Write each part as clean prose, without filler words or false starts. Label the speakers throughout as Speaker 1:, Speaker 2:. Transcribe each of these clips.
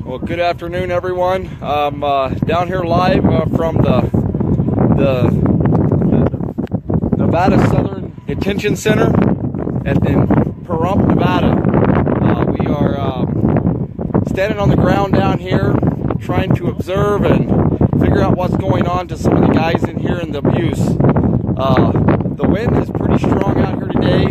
Speaker 1: Well, good afternoon, everyone. I'm down here live from the Nevada Southern Detention Center in Pahrump, Nevada. We are standing on the ground down here, trying to observe and figure out what's going on to some of the guys in here in the abuse. The wind is pretty strong out here today.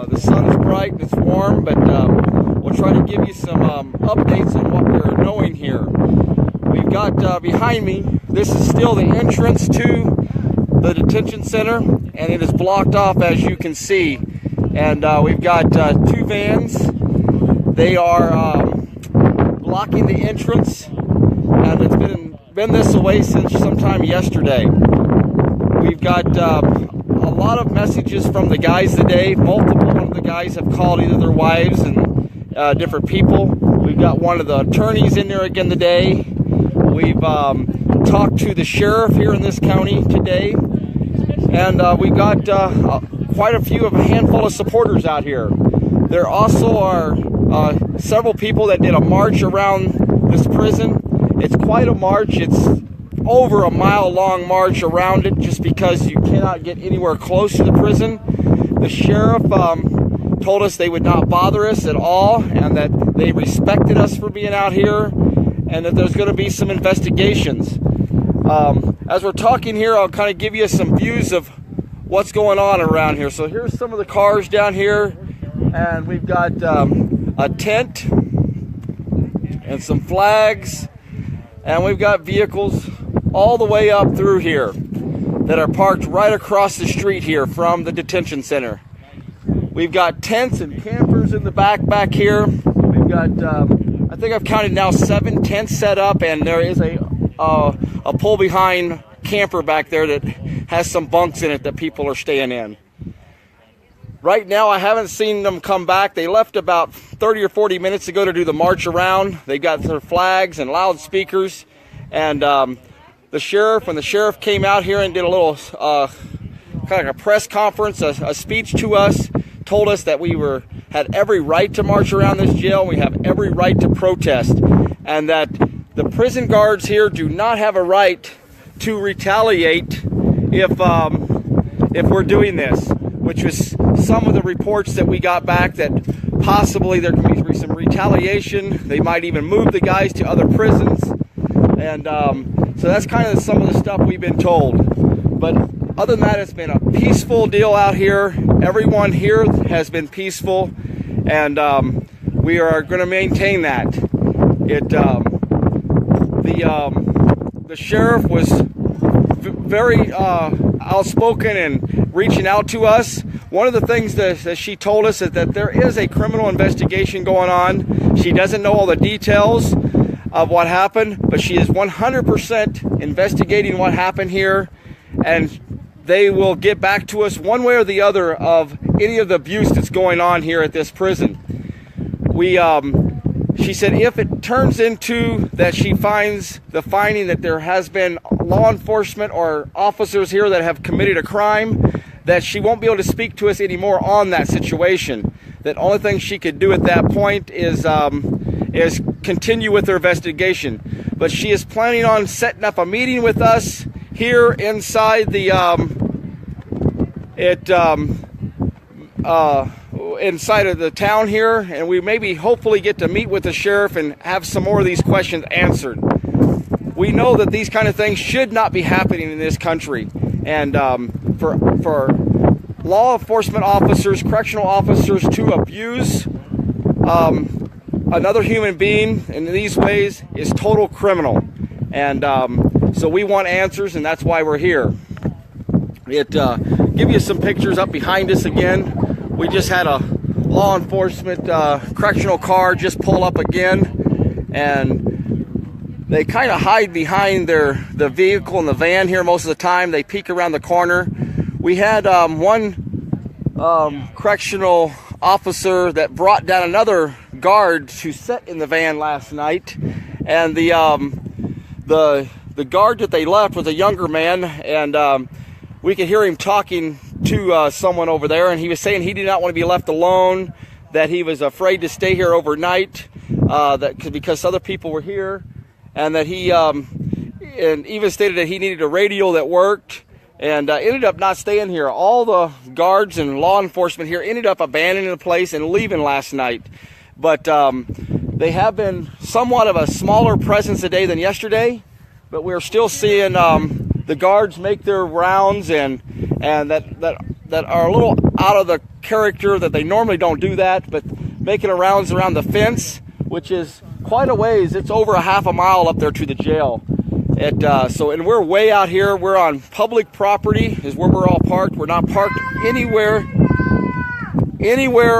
Speaker 1: The sun is bright and it's warm, but we'll try to give you some updates on what we're knowing here. We've got behind me, this is still the entrance to the detention center, and it is blocked off, as you can see. And we've got two vans. They are blocking the entrance, and it's been this way since sometime yesterday. We've got a lot of messages from the guys today. Multiple of the guys have called either their wives and different people. We've got one of the attorneys in there again today. We've talked to the sheriff here in this county today, and we've got quite a handful of supporters out here. There also are several people that did a march around this prison. It's quite a march. It's over a mile-long march around it, just because you cannot get anywhere close to the prison. The sheriff told us they would not bother us at all, and that they respected us for being out here, and that there's going to be some investigations. As we're talking here, I'll kind of give you some views of what's going on around here. So here's some of the cars down here, and we've got a tent and some flags, and we've got vehicles all the way up through here that are parked right across the street here from the detention center. We've got tents and campers in the back here. We've got, I think I've counted now 7 tents set up, and there is a pull behind camper back there that has some bunks in it that people are staying in. Right now, I haven't seen them come back. They left about 30 or 40 minutes ago to do the march around. They got their flags and loudspeakers, and when the sheriff came out here and did a little kind of a press conference, a speech to us, told us that we had every right to march around this jail, and we have every right to protest, and that the prison guards here do not have a right to retaliate if we're doing this, which was some of the reports that we got back, that possibly there can be some retaliation. They might even move the guys to other prisons, and so that's kind of some of the stuff we've been told. But other than that, it's been a peaceful deal out here. Everyone here has been peaceful, and we are going to maintain that. The sheriff was very outspoken and reaching out to us. One of the things that she told us is that there is a criminal investigation going on. She doesn't know all the details of what happened, but she is 100% investigating what happened here, and they will get back to us one way or the other of any of the abuse that's going on here at this prison. She said if it turns into that she finds the finding that there has been law enforcement or officers here that have committed a crime, that she won't be able to speak to us anymore on that situation. That only thing she could do at that point is continue with her investigation. But she is planning on setting up a meeting with us here inside the inside of the town here, and we maybe hopefully get to meet with the sheriff and have some more of these questions answered. We know that these kind of things should not be happening in this country, and for law enforcement officers, correctional officers to abuse another human being in these ways is total criminal. And so we want answers, and that's why we're here. Give you some pictures up behind us again. We just had a law enforcement correctional car just pull up again, and they kind of hide behind the vehicle and the van here most of the time. They peek around the corner. We had one correctional officer that brought down another guard to sit in the van last night, and the guard that they left was a younger man, and we could hear him talking to someone over there, and he was saying he did not want to be left alone, that he was afraid to stay here overnight, because other people were here, and that he and even stated that he needed a radio that worked, and ended up not staying here. All the guards and law enforcement here ended up abandoning the place and leaving last night. But they have been somewhat of a smaller presence today than yesterday, but we're still seeing the guards make their rounds, and that are a little out of the character, that they normally don't do that, but making rounds around the fence, which is quite a ways. It's over a half a mile up there to the jail. And we're way out here. We're on public property, is where we're all parked. We're not parked anywhere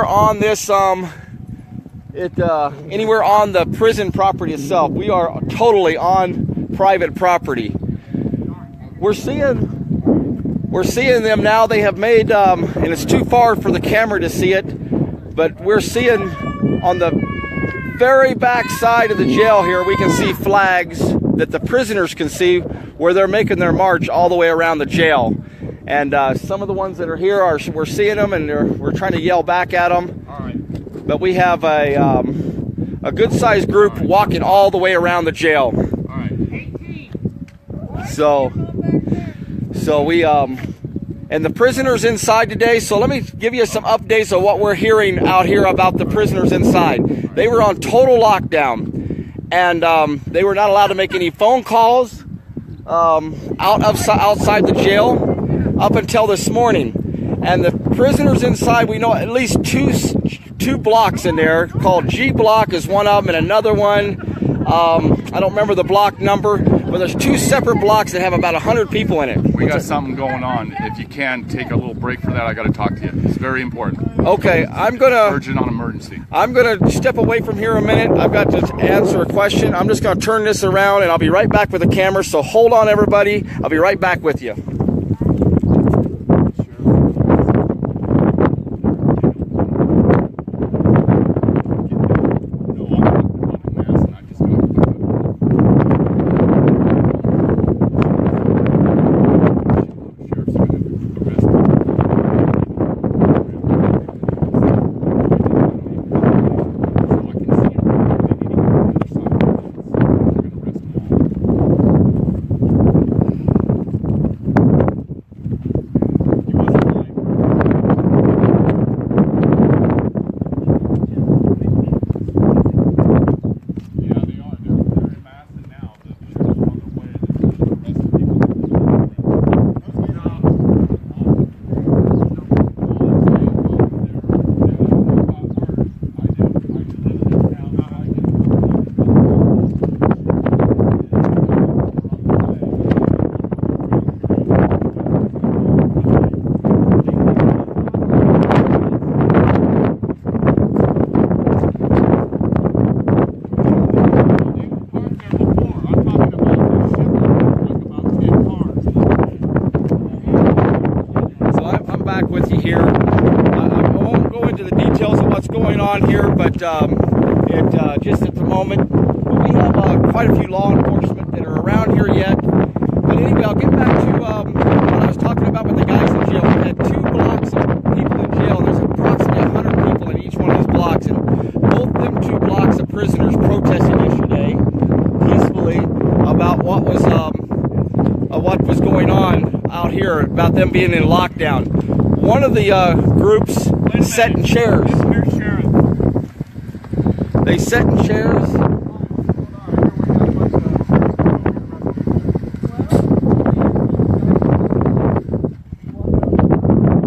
Speaker 1: on this anywhere on the prison property itself. We are totally on private property. We're seeing them now. They have made and it's too far for the camera to see it, but we're seeing on the very back side of the jail here, we can see flags that the prisoners can see, where they're making their march all the way around the jail. And some of the ones that are here, we're seeing them, and we're trying to yell back at them. All right. But we have a good-sized group walking all the way around the jail. All right. 18. So we and the prisoners inside today. So let me give you some updates of what we're hearing out here about the prisoners inside. They were on total lockdown. And they were not allowed to make any phone calls outside the jail up until this morning. And the prisoners inside, we know at least two blocks in there, called G block is one of them, and another one, I don't remember the block number, but there's two separate blocks that have about 100 people in it.
Speaker 2: We got something going on. If you can take a little break for that, I got to talk to you. It's very important.
Speaker 1: Okay,
Speaker 2: urgent on emergency.
Speaker 1: I'm gonna step away from here a minute. I've got to answer a question. I'm just gonna turn this around, and I'll be right back with the camera. So hold on, everybody. I'll be right back with you. Just at the moment, we have quite a few law enforcement that are around here yet. But anyway, I'll get back to what I was talking about with the guys in jail. We had 2 blocks of people in jail. There's approximately 100 people in each one of these blocks, and both them 2 blocks of prisoners protested yesterday peacefully about what was going on out here, about them being in lockdown. One of the groups sat in chairs. They sat in chairs.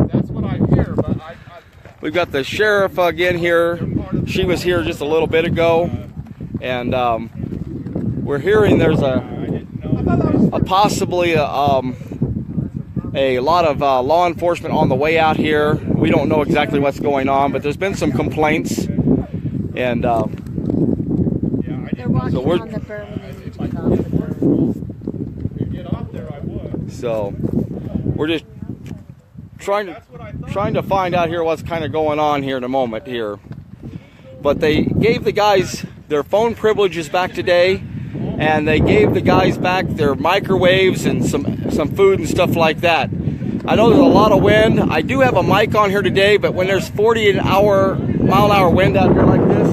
Speaker 2: That's what I hear, but
Speaker 1: We've got the sheriff again here. She was here just a little bit ago, and we're hearing there's possibly a lot of law enforcement on the way out here. We don't know exactly what's going on, but there's been some complaints. And
Speaker 3: they're walking on the berm and they need to get off the berm.
Speaker 1: So we're just trying to find out here what's kind of going on here in a moment here. But they gave the guys their phone privileges back today, and they gave the guys back their microwaves and some food and stuff like that. I know there's a lot of wind. I do have a mic on here today, but when there's 40 mile an hour wind out here like this,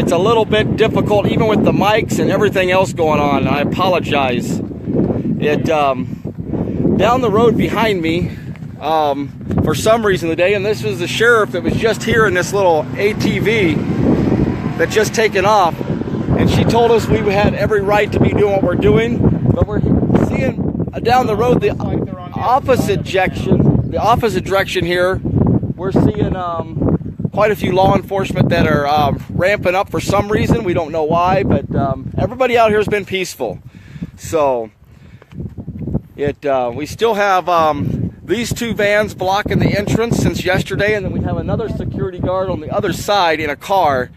Speaker 1: it's a little bit difficult, even with the mics and everything else going on. I apologize. It down the road behind me, for some reason today, and this was the sheriff that was just here in this little ATV that just taken off, and she told us we had every right to be doing what we're doing, but we're seeing down the road the opposite direction here. We're seeing quite a few law enforcement that are ramping up for some reason. We don't know why, but everybody out here has been peaceful. So we still have these two vans blocking the entrance since yesterday, and then we have another security guard on the other side in a car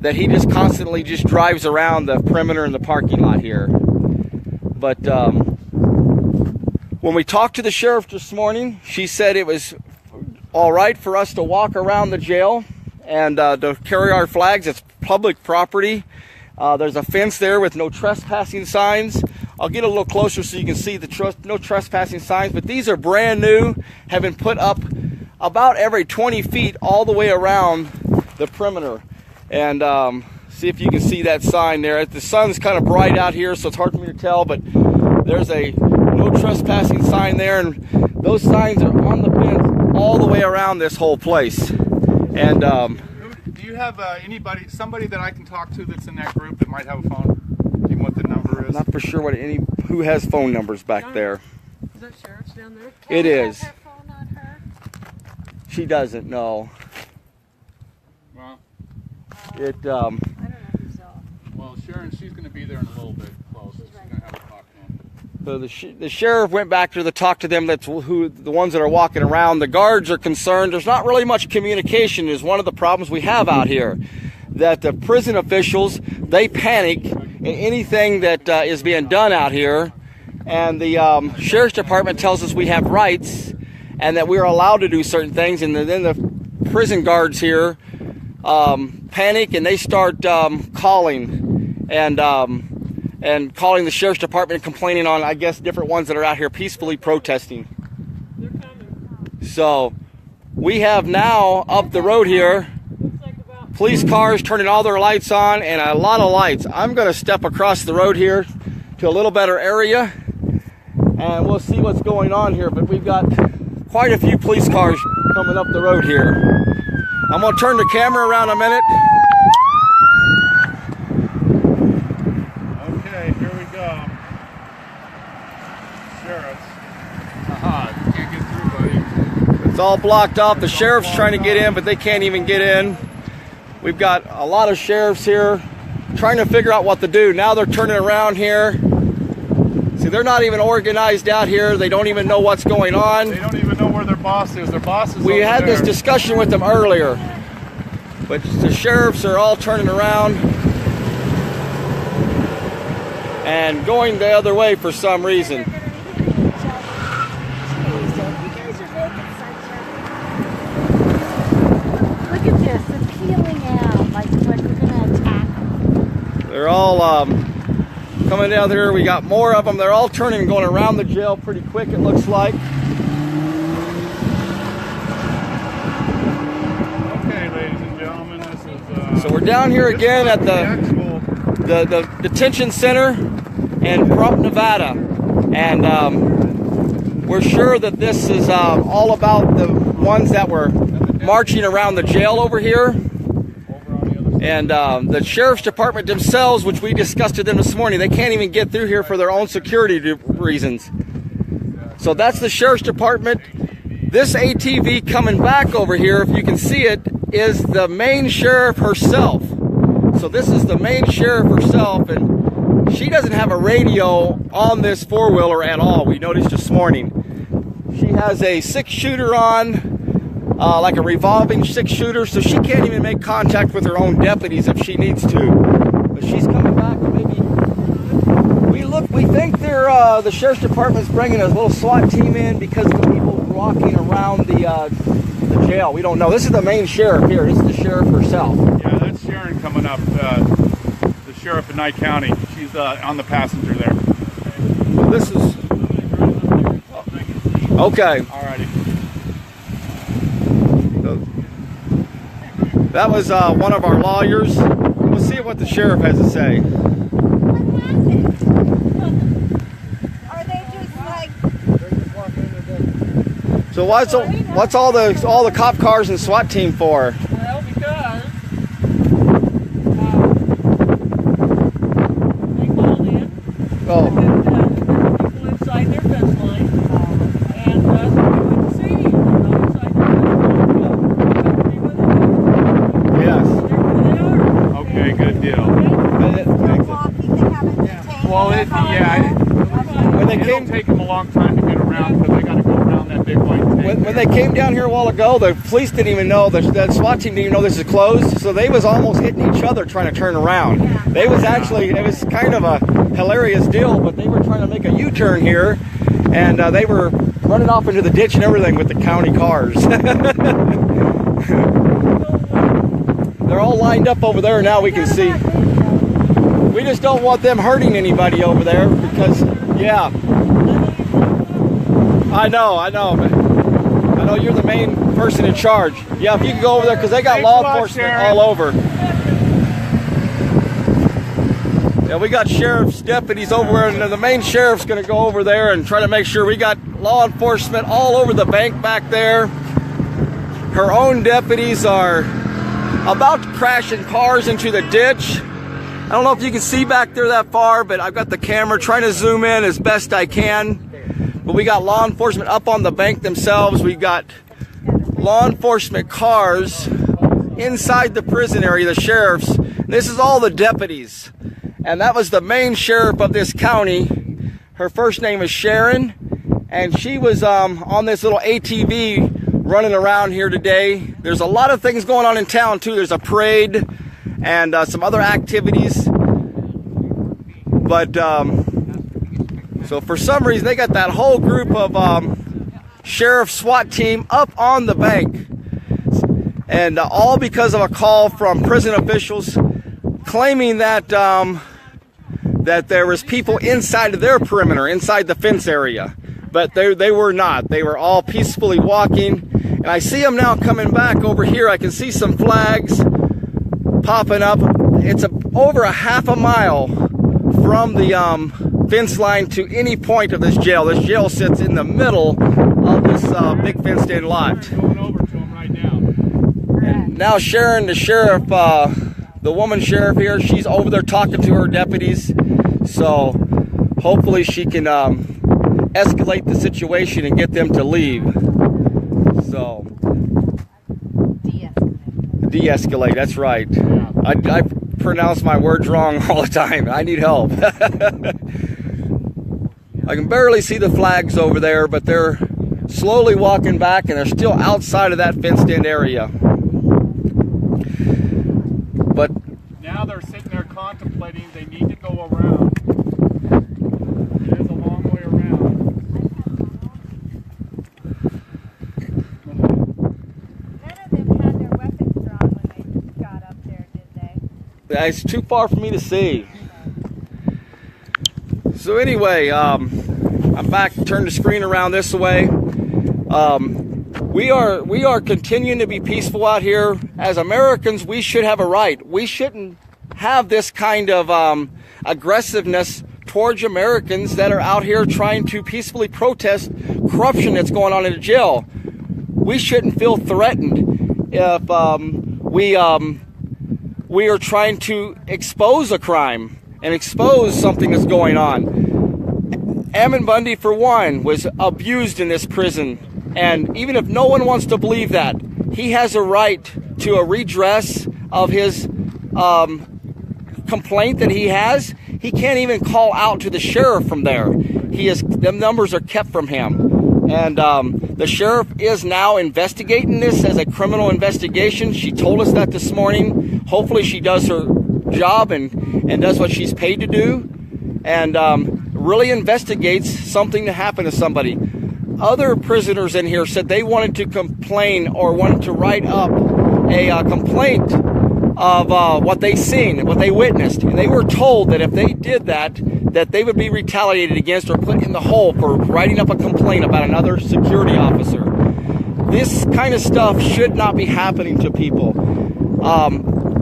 Speaker 1: that he just constantly just drives around the perimeter in the parking lot here. But when we talked to the sheriff this morning, she said it was all right for us to walk around the jail and to carry our flags. It's public property. There's a fence there with no trespassing signs. I'll get a little closer so you can see the no trespassing signs, but these are brand new, have been put up about every 20 feet all the way around the perimeter. And see if you can see that sign there. The sun's kind of bright out here, so it's hard for me to tell, but there's a no trespassing sign there, and those signs are on the fence all the way around this whole place. And
Speaker 2: do you have somebody that I can talk to that's in that group that might have a phone? Do you know what the number is?
Speaker 1: I'm not for sure who has phone numbers back there.
Speaker 3: Is that sheriff's down there?
Speaker 1: It is.
Speaker 3: Have her phone on her?
Speaker 1: She doesn't know.
Speaker 2: Well,
Speaker 3: I don't know who's off.
Speaker 2: well, Sharon, she's going to be there in a little bit. Close. She's going to have a talk to him.
Speaker 1: So the sheriff went back to talk to them. That's who the ones that are walking around. The guards are concerned. There's not really much communication. Is one of the problems we have out here. That the prison officials, they panic in anything that is being done out here, and the sheriff's department tells us we have rights and that we are allowed to do certain things, and then the prison guards here panic and they start calling and calling the sheriff's department and complaining on, I guess, different ones that are out here peacefully protesting.
Speaker 3: They're coming.
Speaker 1: So we have now up the road here police cars turning all their lights on and a lot of lights. I'm going to step across the road here to a little better area and we'll see what's going on here. But we've got quite a few police cars coming up the road here. I'm going to turn the camera around a minute.
Speaker 2: Okay, here we go. Sheriff's. Aha, you can't get through, buddy.
Speaker 1: It's all blocked off. The sheriff's trying to get in, but they can't even get in. We've got a lot of sheriffs here trying to figure out what to do. Now they're turning around here. See, they're not even organized out here. They don't even know what's going on.
Speaker 2: They don't even know where their boss is. Their boss is
Speaker 1: We
Speaker 2: over
Speaker 1: had this
Speaker 2: there.
Speaker 1: discussion with them earlier, but the sheriffs are all turning around and going the other way for some reason.
Speaker 3: Look at this. It's peeling out like we're going to attack them.
Speaker 1: They're all coming down here. We got more of them. They're all turning and going around the jail pretty quick, it looks like.
Speaker 2: Okay, ladies and gentlemen, this is...
Speaker 1: So we're down here again at the detention center in Pahrump, Nevada. And we're sure that this is all about the ones that were marching around the jail over here. And the sheriff's department themselves, which we discussed with them this morning, they can't even get through here for their own security reasons. So that's the sheriff's department. This ATV coming back over here, if you can see it, is the main sheriff herself. So this is the main sheriff herself, and she doesn't have a radio on this four-wheeler at all, we noticed this morning. She has a 6-shooter on, like a revolving 6-shooter, so she can't even make contact with her own deputies if she needs to. But she's coming back, and maybe we think they're the sheriff's department's bringing a little SWAT team in because of the people walking around the jail. We don't know. This is the main sheriff here. This is the sheriff herself.
Speaker 2: Yeah, that's Sharon coming up, the sheriff of Nye County. She's on the passenger there.
Speaker 1: So this is okay.
Speaker 2: Alrighty.
Speaker 1: That was one of our lawyers. We'll see what the sheriff has to say.
Speaker 3: Are they just like?
Speaker 1: So what's all the cop cars and SWAT team for?
Speaker 4: Well, because they called in.
Speaker 1: Oh.
Speaker 4: People inside their fence line, and we went to see inside their fence line.
Speaker 1: Yes.
Speaker 4: There they are.
Speaker 2: Okay, good deal.
Speaker 3: They're walking. They haven't detained.
Speaker 2: Well,
Speaker 1: When they
Speaker 2: it'll
Speaker 1: came
Speaker 2: take them a long time to get around because they got to go around that big white thing.
Speaker 1: when they came down here a while ago, the police didn't even know, the SWAT team didn't even know this is closed, so they was almost hitting each other trying to turn around. They was actually, it was kind of a hilarious deal, but they were trying to make a U-turn here, and they were running off into the ditch and everything with the county cars. They're all lined up over there now, we can see. We just don't want them hurting anybody over there because, yeah. I know, but I know you're the main person in charge. Yeah, if you can go over there, because they got
Speaker 2: Thanks
Speaker 1: law
Speaker 2: a lot,
Speaker 1: enforcement
Speaker 2: Sharon.
Speaker 1: all over. Yeah, we got sheriff's deputies over there, and the main sheriff's going to go over there and try to make sure we got law enforcement all over the bank back there. Her own deputies are about to crash in cars into the ditch. I don't know if you can see back there that far, but I've got the camera trying to zoom in as best I can. But we got law enforcement up on the bank themselves. We got law enforcement cars inside the prison area, the sheriffs. This is all the deputies. And that was the main sheriff of this county. Her first name is Sharon. And she was on this little ATV running around here today. There's a lot of things going on in town too. There's a parade and some other activities. But so for some reason they got that whole group of sheriff SWAT team up on the bank, and all because of a call from prison officials claiming that that there was people inside of their perimeter, inside the fence area, but they were not. They were all peacefully walking, and I see them now coming back over here. I can see some flags popping up. It's over a half a mile from the fence line to any point of this jail. This jail sits in the middle of this big fenced-in lot.
Speaker 2: Going over to them right now.
Speaker 1: And now Sharon, the sheriff, the woman sheriff here, she's over there talking to her deputies. So hopefully she can escalate the situation and get them to leave. So de-escalate, that's right. I pronounce my words wrong all the time. I need help. I can barely see the flags over there, but they're slowly walking back, and they're still outside of that fenced-in area. But
Speaker 2: Now they're sitting there contemplating they need to go around. It is a long way around.
Speaker 3: None of them had their weapons drawn when they got up there, did they?
Speaker 1: it's too far for me to see. So anyway, I'm back. Turn the screen around this way. We are continuing to be peaceful out here. As Americans, we should have a right. We shouldn't have this kind of aggressiveness towards Americans that are out here trying to peacefully protest corruption that's going on in the jail. We shouldn't feel threatened if we are trying to expose a crime and expose something that's going on. Ammon Bundy, for one, was abused in this prison. And even if no one wants to believe that, he has a right to a redress of his complaint that he has. He can't even call out to the sheriff from there. Them numbers are kept from him. And the sheriff is now investigating this as a criminal investigation. She told us that this morning. Hopefully she does her job and does what she's paid to do, and really investigates something to happen to somebody. Other prisoners in here said they wanted to complain or wanted to write up a complaint of what they seen, what they witnessed, and they were told that if they did that they would be retaliated against or put in the hole for writing up a complaint about another security officer. This kind of stuff should not be happening to people.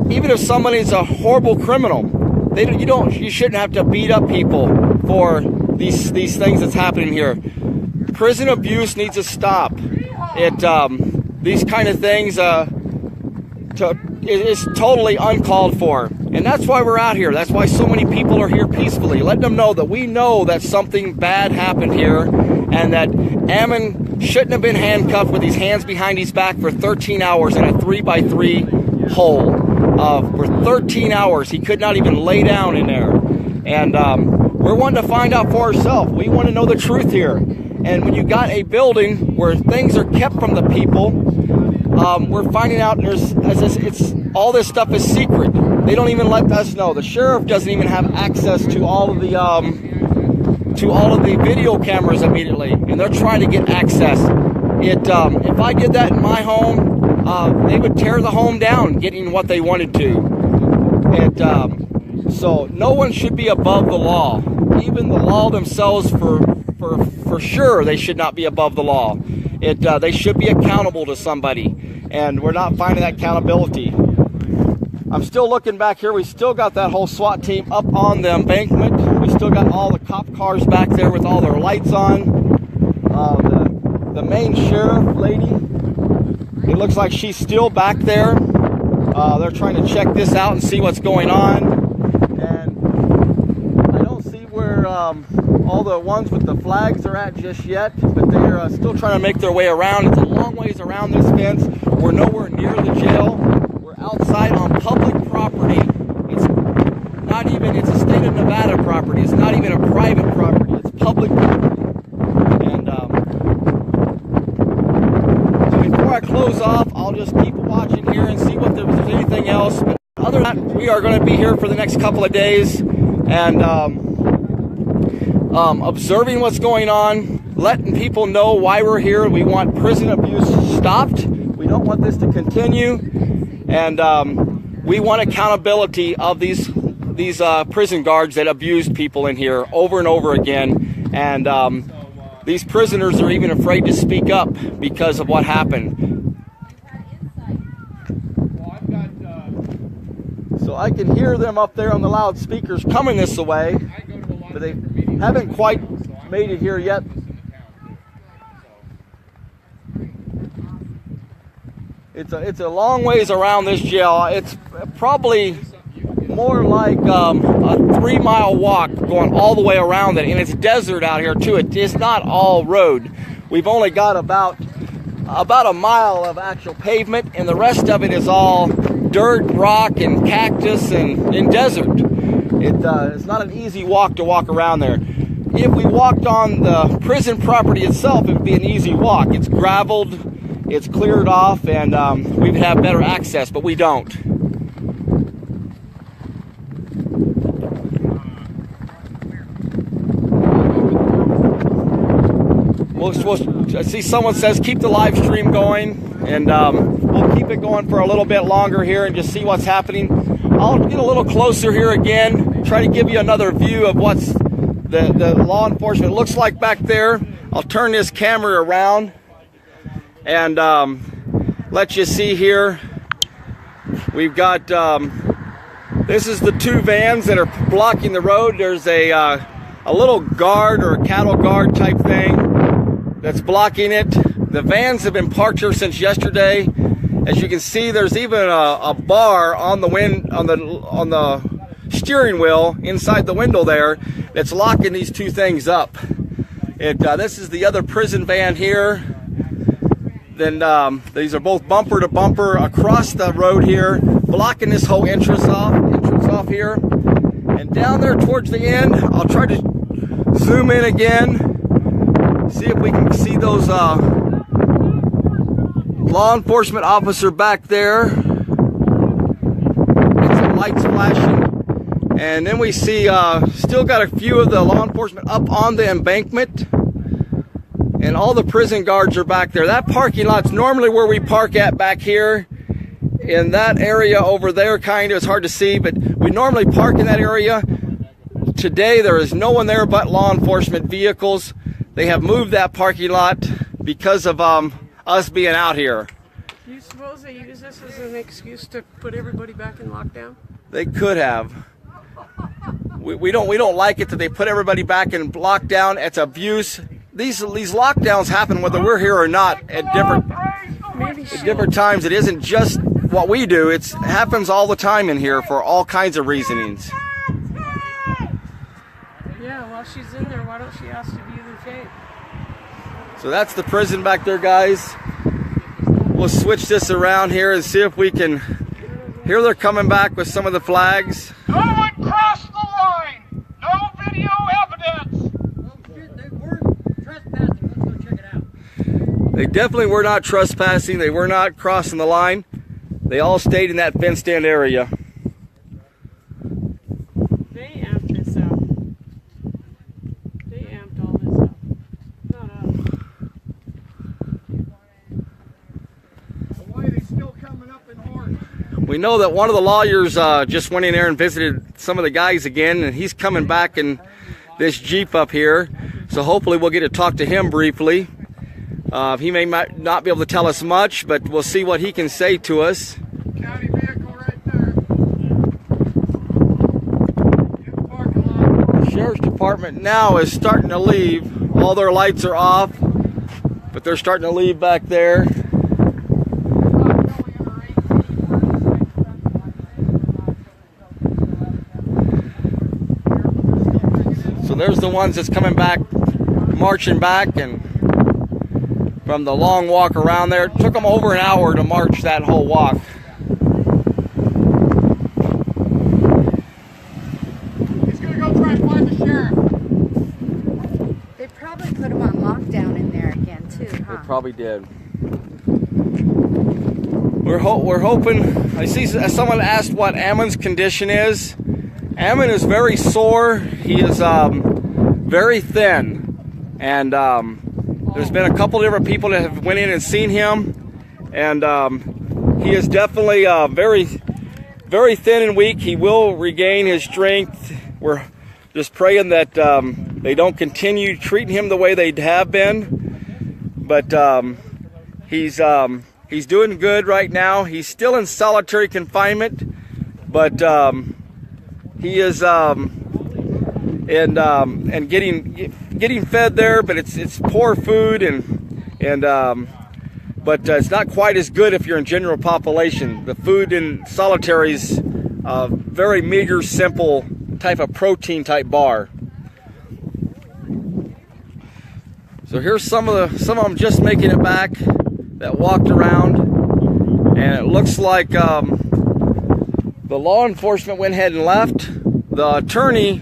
Speaker 1: even if somebody's a horrible criminal, you shouldn't have to beat up people for these things that's happening here. Prison abuse needs to stop. These kind of things is totally uncalled for, and that's why we're out here. That's why so many people are here peacefully, letting them know that we know that something bad happened here, and that Ammon shouldn't have been handcuffed with his hands behind his back for 13 hours in a 3x3 hole. For 13 hours, he could not even lay down in there. And we're wanting to find out for ourselves. We want to know the truth here. And when you got a building where things are kept from the people, we're finding out all this stuff is secret. They don't even let us know. The sheriff doesn't even have access to all of the video cameras immediately, and they're trying to get access. If I did that in my home, they would tear the home down, getting what they wanted to. So no one should be above the law. Even the law themselves, for sure, they should not be above the law. They should be accountable to somebody, and we're not finding that accountability. I'm still looking back here. We still got that whole SWAT team up on the embankment. We still got all the cop cars back there with all their lights on. The main sheriff lady, it looks like she's still back there. They're trying to check this out and see what's going on. And I don't see where all the ones with the flags are at just yet, but they're still trying to make their way around. It's a long ways around this fence. We're nowhere near the jail. We're outside on public property. It's a state of Nevada property. It's not even a private property. It's public property. And so before I close off, I'll just keep watching here and see if there's anything else. But other than that, we are going to be here for the next couple of days and observing what's going on, letting people know why we're here. We want prison abuse stopped. We don't want this to continue, and we want accountability of these prison guards that abused people in here over and over again. And these prisoners are even afraid to speak up because of what happened. So I can hear them up there on the loudspeakers coming this way, but they haven't quite made it here yet. It's a long ways around this jail. It's probably more like a 3-mile walk going all the way around it, and it's desert out here too. It's not all road. We've only got about a mile of actual pavement, and the rest of it is all dirt, rock, and cactus and desert. It's not an easy walk to walk around there. If we walked on the prison property itself, it would be an easy walk. It's graveled, it's cleared off, and we'd have better access, but we don't. I see someone says keep the live stream going, and we'll keep it going for a little bit longer here and just see what's happening. I'll get a little closer here again, try to give you another view of what's the law enforcement looks like back there. I'll turn this camera around and let you see here. We've got this is the 2 vans that are blocking the road. There's a little guard or a cattle guard type thing that's blocking it. The vans have been parked here since yesterday. As you can see, there's even a bar on the steering wheel inside the window there that's locking these 2 things up. This is the other prison van here. Then these are both bumper to bumper across the road here, blocking this whole entrance off here. And down there towards the end, I'll try to zoom in again, see if we can see those law enforcement officer back there. Get some lights flashing. And then we see still got a few of the law enforcement up on the embankment. And all the prison guards are back there. That parking lot's normally where we park at back here. In that area over there, kind of, it's hard to see, but we normally park in that area. Today there is no one there but law enforcement vehicles. They have moved that parking lot because of us being out here.
Speaker 4: Do you suppose they use this as an excuse to put everybody back in lockdown?
Speaker 1: They could have. We don't like it that they put everybody back in lockdown. It's abuse. These lockdowns happen whether we're here or not at different times. It isn't just what we do. It happens all the time in here for all kinds of reasonings.
Speaker 4: Yeah, while she's in there, why don't she ask to be the tape?
Speaker 1: So that's the prison back there, guys. We'll switch this around here and see if we can. Here they're coming back with some of the flags.
Speaker 5: No one crossed the line. No video evidence.
Speaker 6: They weren't trespassing. Let's go check it out.
Speaker 1: They definitely were not trespassing. They were not crossing the line. They all stayed in that fenced-in area.
Speaker 4: They amped this up. They amped all this up. Not us.
Speaker 5: Why are they still coming up in hordes?
Speaker 1: We know that one of the lawyers just went in there and visited some of the guys again, and he's coming back in this Jeep up here. So hopefully we'll get to talk to him briefly. He might not be able to tell us much, but we'll see what he can say to us.
Speaker 5: County vehicle right there. In the parking lot.
Speaker 1: The Sheriff's Department now is starting to leave. All their lights are off, but they're starting to leave back there. So there's the ones that's coming back, marching back, and from the long walk around there. It took them over an hour to march that whole walk.
Speaker 5: He's going to go try and find the sheriff.
Speaker 3: They probably put him on lockdown in there again too, huh?
Speaker 1: They probably did. We're hoping. I see someone asked what Ammon's condition is. Ammon is very sore. He is very thin, and there's been a couple different people that have went in and seen him, and he is definitely very, very thin and weak. He will regain his strength. We're just praying that they don't continue treating him the way they have been, but he's doing good right now. He's still in solitary confinement, but he is and getting fed there, but it's poor food but it's not quite as good if you're in general population. The food in solitary is very meager, simple type of protein type bar. So here's some of them just making it back that walked around, and it looks like the law enforcement went ahead and left. The attorney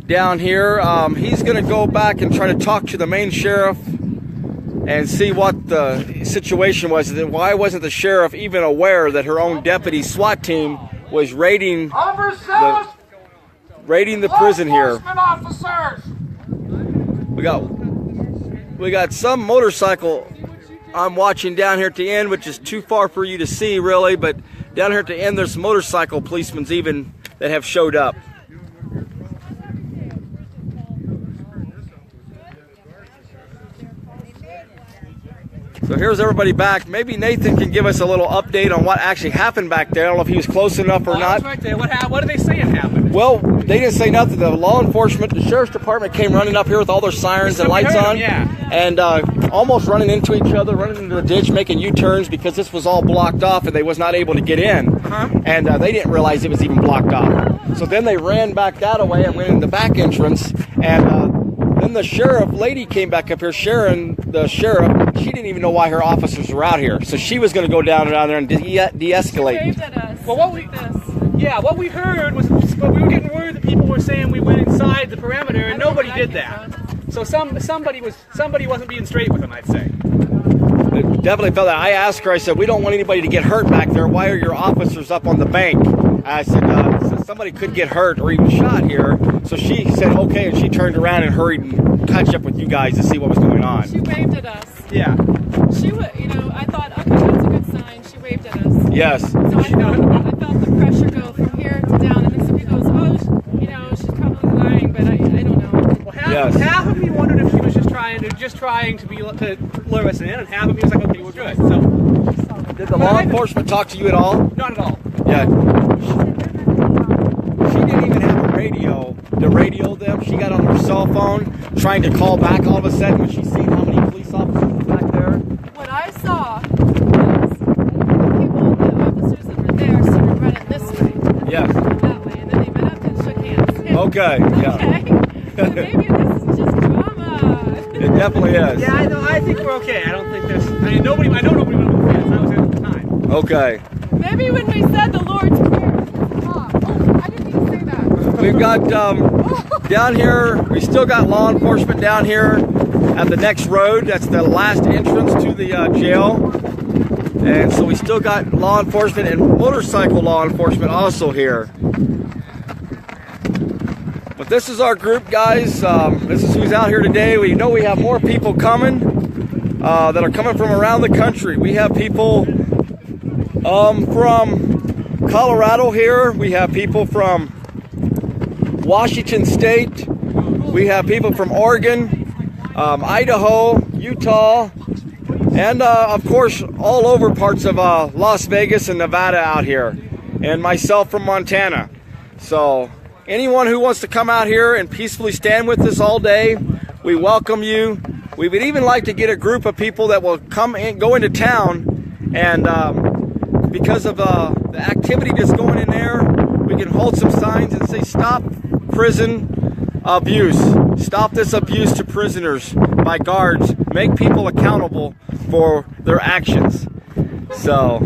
Speaker 1: down here, he's going to go back and try to talk to the main sheriff and see what the situation was. Why wasn't the sheriff even aware that her own deputy SWAT team was raiding the prison here?
Speaker 5: Officers.
Speaker 1: We got some motorcycle I'm watching down here at the end, which is too far for you to see really, but down here at the end there's motorcycle policemen even that have showed up. So here's everybody back. Maybe Nathan can give us a little update on what actually happened back there. I don't know if he was close enough or not.
Speaker 6: Right there. What are they saying happened?
Speaker 1: Well, they didn't say nothing. The law enforcement, the sheriff's department came running up here with all their sirens and lights on, and almost running into each other, running into the ditch, making U-turns because this was all blocked off and they was not able to get in. And they didn't realize it was even blocked off. So then they ran back that way and went in the back entrance, and then the sheriff lady came back up here, Sharon, the sheriff. She didn't even know why her officers were out here. So she was going to go down there and de-escalate.
Speaker 3: Waved at us.
Speaker 6: Well, what we heard was, but we were getting word that people were saying we went inside the perimeter, and nobody did that. So somebody wasn't being straight with them, I'd say.
Speaker 1: It definitely felt that. I asked her, I said, we don't want anybody to get hurt back there. Why are your officers up on the bank? I said, somebody could get hurt or even shot here. So she said, okay, and she turned around and hurried and catch up with you guys to see what was going on.
Speaker 7: She waved at us.
Speaker 1: Yeah.
Speaker 7: She would, I thought, okay, that's a good sign. She waved at us.
Speaker 1: Yes.
Speaker 7: So I felt the pressure go from here to down, and then somebody goes, oh, she's probably lying, but I don't know.
Speaker 6: Well, half of me wondered if she was just trying to lure us in, and half of me was like, okay, we're good. So
Speaker 1: Did the law enforcement talk to you at all?
Speaker 6: Not at all.
Speaker 1: Yeah. She didn't even have a radio to radio them. She got on her cell phone trying to call back all of a sudden when she seen how many police officers were back there.
Speaker 7: What I saw was the officers that were there started running this way. And
Speaker 1: Yeah.
Speaker 7: they went that way, and then they met up and shook hands.
Speaker 1: Okay, yeah.
Speaker 7: Okay. So maybe this is just drama.
Speaker 1: It definitely is.
Speaker 6: Yeah, I think we're okay. I don't think there's. I know nobody went over the fence. I was there at the time.
Speaker 1: Okay.
Speaker 7: Maybe when we said the Lord's Prayer. Oh, I didn't even say that.
Speaker 1: We've got down here, we still got law enforcement down here at the next road. That's the last entrance to the jail. And so we still got law enforcement and motorcycle law enforcement also here. But this is our group, guys. This is who's out here today. We know we have more people coming that are coming from around the country. We have people from Colorado here. We have people from Washington State. We have people from Oregon, Idaho, Utah, and of course all over parts of Las Vegas and Nevada out here, and myself from Montana. So anyone who wants to come out here and peacefully stand with us all day, we welcome you. We would even like to get a group of people that will come and go into town, and because of the activity that's going in there, we can hold some signs and say, stop prison abuse. Stop this abuse to prisoners by guards. Make people accountable for their actions. So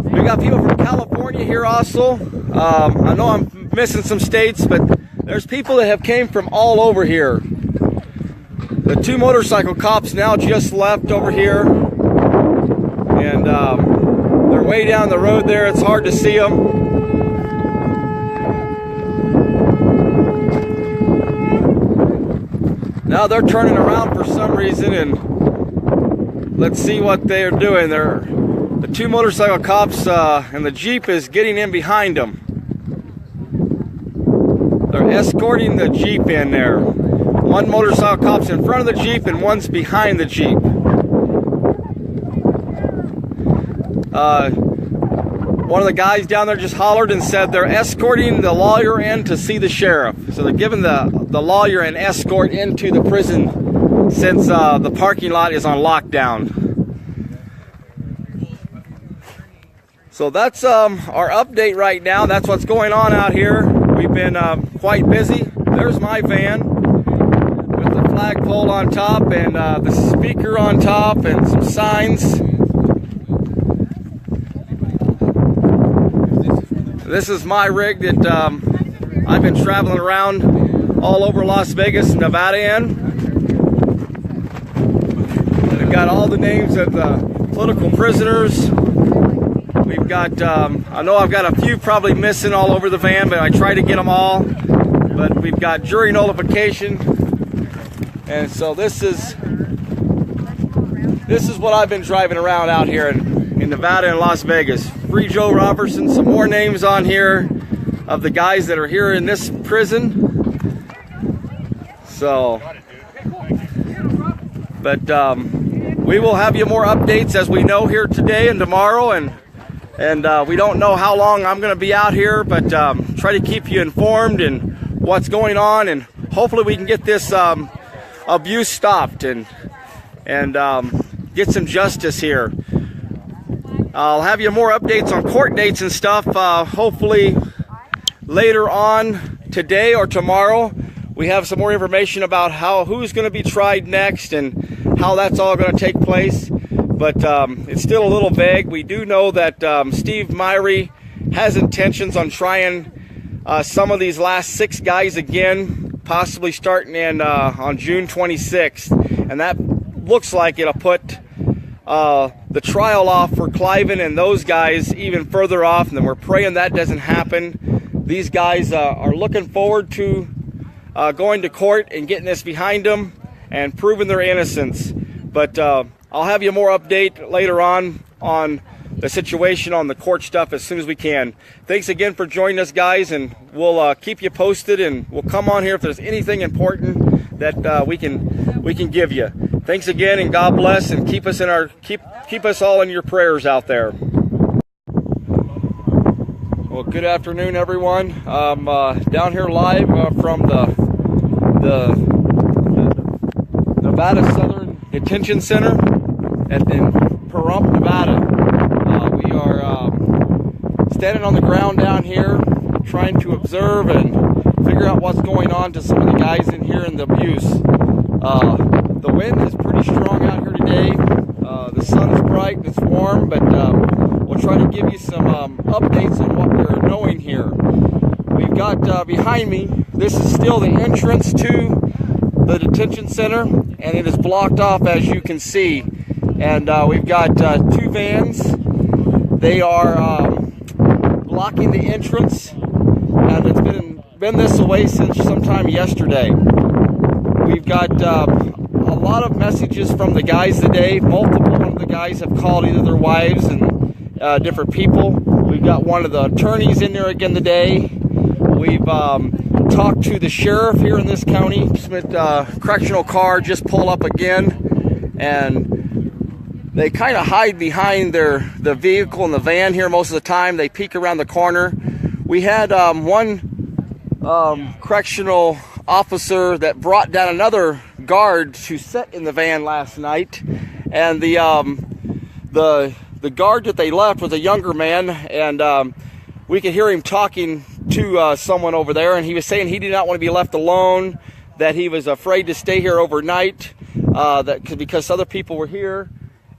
Speaker 1: we got people from California here also. I know I'm missing some states, but there's people that have came from all over here. The 2 motorcycle cops now just left over here, and they're way down the road there. It's hard to see them. Now they're turning around for some reason, and let's see what they're doing. The 2 motorcycle cops and the Jeep is getting in behind them. They're escorting the Jeep in there. 1 motorcycle cop's in front of the Jeep and 1's behind the Jeep. One of the guys down there just hollered and said they're escorting the lawyer in to see the sheriff. So they're giving the lawyer an escort into the prison since the parking lot is on lockdown. So that's our update right now. That's what's going on out here. We've been quite busy. There's my van with the flagpole on top and the speaker on top and some signs. This is my rig that I've been traveling around all over Las Vegas, Nevada in. We've got all the names of the political prisoners. We've got, I know I've got a few probably missing all over the van, but I try to get them all. But we've got jury nullification. And so this is what I've been driving around out here in Nevada and Las Vegas. Free Joe Robertson, some more names on here of the guys that are here in this prison. So, but we will have you more updates as we know here today and tomorrow, and we don't know how long I'm going to be out here, but try to keep you informed and what's going on, and hopefully we can get this abuse stopped and get some justice here. I'll have you more updates on court dates and stuff, hopefully later on today or tomorrow. We have some more information about who's going to be tried next and how that's all going to take place. But it's still a little vague. We do know that Steve Myrie has intentions on trying some of these last 6 guys again, possibly starting on June 26th. And that looks like it'll put the trial off for Cliven and those guys even further off, and then we're praying that doesn't happen. These guys are looking forward to going to court and getting this behind them and proving their innocence. But I'll have you more update later on the situation on the court stuff as soon as we can. Thanks again for joining us, guys, and we'll keep you posted, and we'll come on here if there's anything important that we can give you. Thanks again, and God bless, and keep us all in your prayers out there. Well, good afternoon, everyone. I'm down here live from the Nevada Southern Detention Center in Pahrump, Nevada. We are standing on the ground down here, trying to observe and figure out what's going on to some of the guys in here in the abuse. The wind is pretty strong out here today. The sun is bright and it's warm, but we'll try to give you some updates on what we're knowing here. We've got behind me, this is still the entrance to the detention center, and it is blocked off, as you can see. And we've got two vans. They are blocking the entrance, and it's been this way since sometime yesterday. We've got a lot of messages from the guys today. Multiple of the guys have called either their wives and different people. We've got one of the attorneys in there again today. We've talked to the sheriff here in this county. Smith correctional car just pulled up again, and they kind of hide behind the vehicle and the van here most of the time. They peek around the corner. We had one correctional officer that brought down another guard to sit in the van last night, and the guard that they left was a younger man, and we could hear him talking to someone over there, and he was saying he did not want to be left alone, that he was afraid to stay here overnight because other people were here,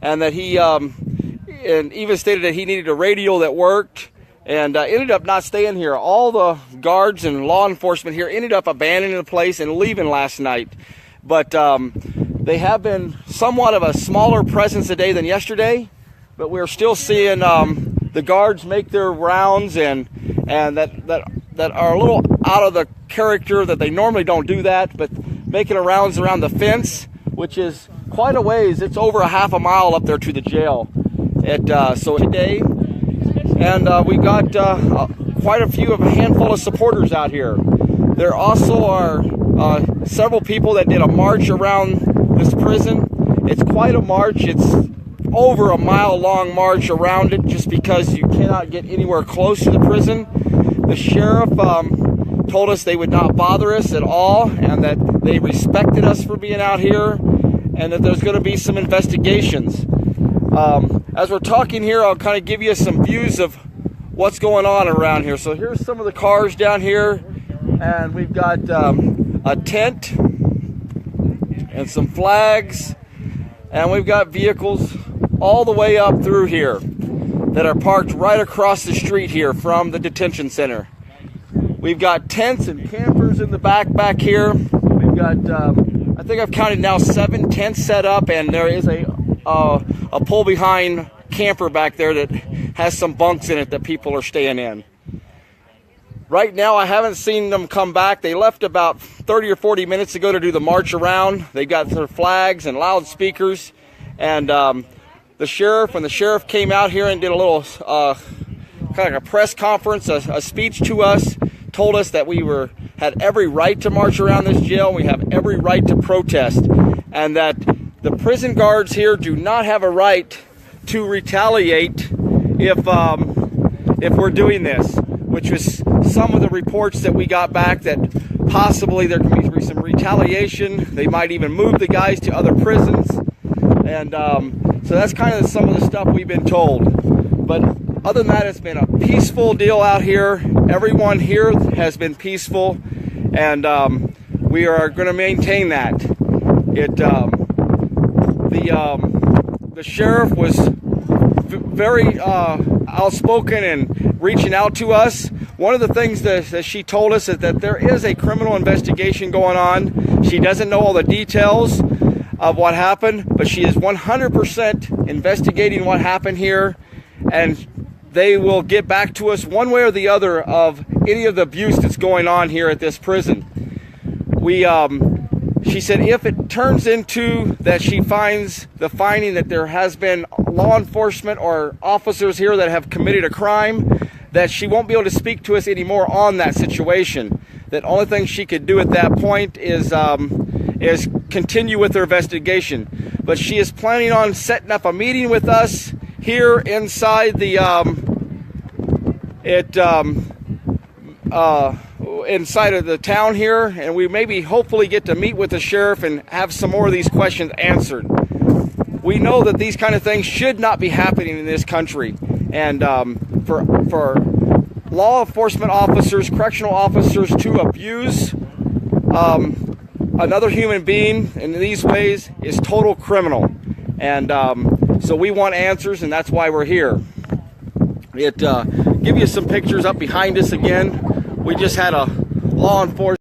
Speaker 1: and that he and even stated that he needed a radio that worked, and ended up not staying here. All the guards and law enforcement here ended up abandoning the place and leaving last night. But they have been somewhat of a smaller presence today than yesterday, but we're still seeing the guards make their rounds and that are a little out of the character, that they normally don't do that, but making rounds around the fence, which is quite a ways. It's over a half a mile up there to the jail. So today, and we got quite a handful of supporters out here. There also are several people that did a march around this prison. It's quite a march. It's over a mile-long march around it, just because you cannot get anywhere close to the prison. The sheriff told us they would not bother us at all, and that they respected us for being out here, and that there's going to be some investigations. As we're talking here, I'll kind of give you some views of what's going on around here. So here's some of the cars down here, and we've got a tent and some flags, and we've got vehicles all the way up through here that are parked right across the street here from the detention center. We've got tents and campers in the back here. We've got I think I've counted now 7 tents set up, and there is a pull behind camper back there that has some bunks in it that people are staying in. Right now, I haven't seen them come back. They left about 30 or 40 minutes ago to do the march around. They got their flags and loudspeakers, and the sheriff came out here and did a little kind of a press conference, a speech to us, told us that we had every right to march around this jail. We have every right to protest, and that the prison guards here do not have a right to retaliate if we're doing this, which was some of the reports that we got back, that possibly there can be some retaliation. They might even move the guys to other prisons, and so that's kind of some of the stuff we've been told. But other than that, it's been a peaceful deal out here. Everyone here has been peaceful, and we are going to maintain that. The sheriff was very outspoken and reaching out to us. One of the things that she told us is that there is a criminal investigation going on. She doesn't know all the details of what happened, but she is 100% investigating what happened here, and they will get back to us one way or the other of any of the abuse that's going on here at this prison. She said if it turns into that she finds the finding that there has been law enforcement or officers here that have committed a crime, that she won't be able to speak to us anymore on that situation. That only thing she could do at that point is continue with her investigation. but she is planning on setting up a meeting with us here inside the inside of the town here, and we maybe hopefully get to meet with the sheriff and have some more of these questions answered. We know that these kind of things should not be happening in this country, and for law enforcement officers, correctional officers to abuse another human being in these ways is total criminal. And so we want answers, and that's why we're here. Give you some pictures up behind us again. We just had a law enforcement